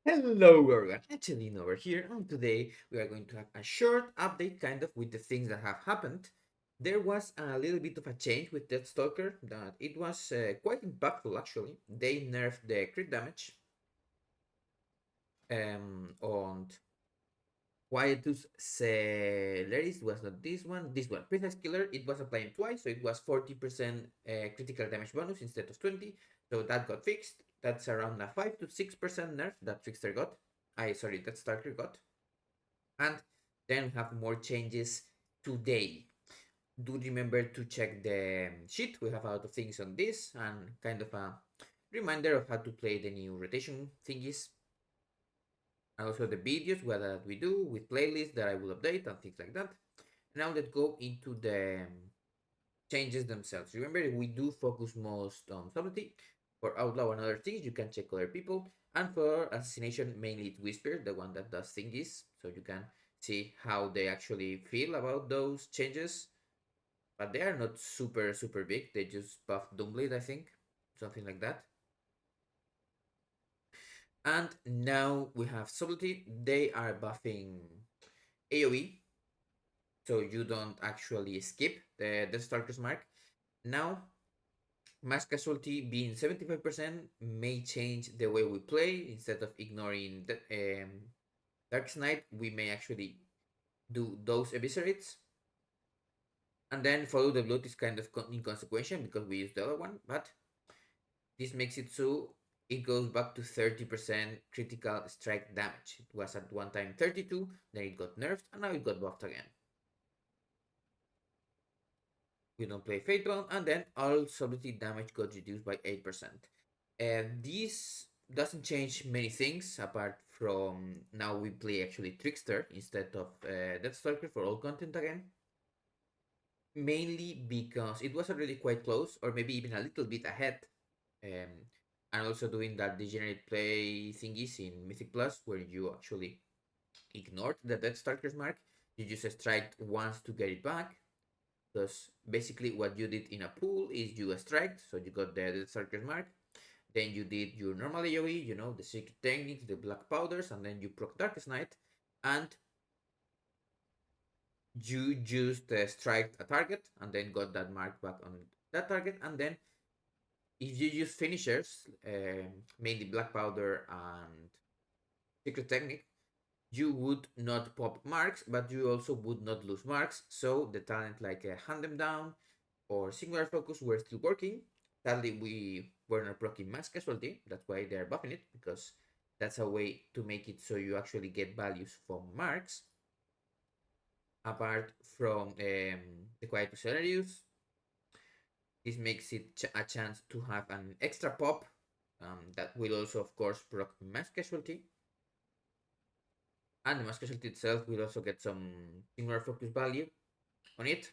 Hello everyone, Hachadino over here, and today we are going to have a short update kind of with the things that have happened. There was a little bit of a change with Deathstalker that it was quite impactful actually. They nerfed the crit damage on Quietus Celeris was not this one. Prefix Killer, it was applying twice, so it was 40% critical damage bonus instead of 20. So that got fixed. That's around a 5 to 6% nerf that Trickster got. That Starker got. And then we have more changes today. Do remember to check the sheet. We have a lot of things on this and kind of a reminder of how to play the new rotation thingies. And also the videos that we do with playlists that I will update and things like that. Now let's go into the changes themselves. Remember, we do focus most on subtlety. For outlaw and other things, you can check other people. And for assassination, mainly it's Whisper, the one that does thingies. So you can see how they actually feel about those changes. But they are not super big. They just buff Doomblade, I think. Something like that. And now we have subtlety. They are buffing AoE, so you don't actually skip the Deathstalker's mark. Now, mass casualty being 75% may change the way we play. Instead of ignoring the Dark Knight, we may actually do those eviscerates. And then follow the blood is kind of inconsequential because we use the other one, but this makes it so it goes back to 30% critical strike damage. It was at one time 32, then it got nerfed, and now it got buffed again. We don't play Fatal, and then all subtlety damage got reduced by 8%. And this doesn't change many things apart from now we play actually Trickster instead of Deathstalker for all content again. Mainly because it was already quite close, or maybe even a little bit ahead. Um, and also doing that degenerate play thingies in Mythic Plus, where you actually ignored the Deathstalker's mark. You just strike once to get it back, because basically what you did in a pool is you striked, so you got the Deathstalker's mark. Then you did your normal AoE, the secret techniques, the black powders, and then you proc Darkest Night, and you just strike a target, and then got that mark back on that target, and then if you use finishers, mainly black powder and secret technique, you would not pop marks, but you also would not lose marks. So the talent like hand them down or singular focus were still working. Sadly, we were not proccing mass casualty. That's why they're buffing it, because that's a way to make it so you actually get values from marks. Apart from the quiet scenarios, this makes it a chance to have an extra pop that will also, of course, proc mass casualty. And the mass casualty itself will also get some singular focus value on it.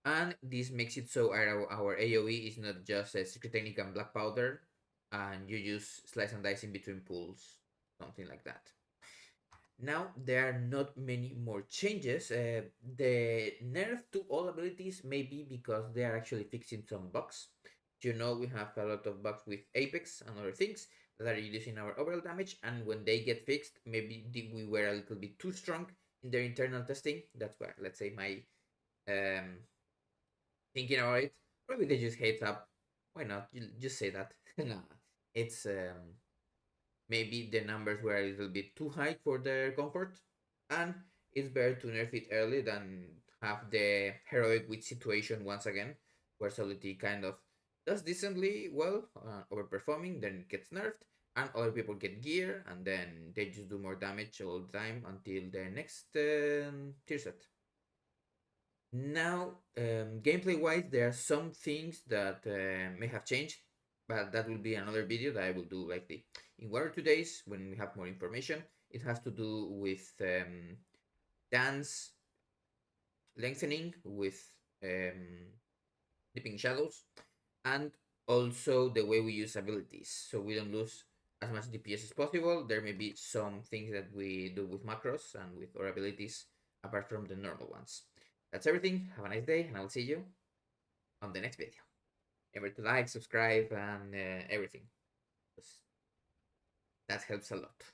And this makes it so our AoE is not just a secret technique and black powder, and you use slice and dice in between pools, something like that. Now there are not many more changes. The nerf to all abilities may be because they are actually fixing some bugs. We have a lot of bugs with Apex and other things that are reducing our overall damage, and when they get fixed, maybe we were a little bit too strong in their internal testing. That's where, let's say, my um, thinking about it. Probably they just hate up. Why not? You just say that. No, it's maybe the numbers were a little bit too high for their comfort, and it's better to nerf it early than have the heroic witch situation once again, where Solidity kind of does decently well, overperforming, then it gets nerfed, and other people get gear, and then they just do more damage all the time until the next tier set. Now, gameplay wise, there are some things that may have changed, but that will be another video that I will do likely in 1 or 2 days when we have more information. It has to do with dance lengthening with Deeping Shadows, and also the way we use abilities, so we don't lose as much DPS as possible. There may be some things that we do with macros and with our abilities apart from the normal ones. That's everything. Have a nice day, and I will see you on the next video. Remember to like, subscribe, and everything. that helps a lot.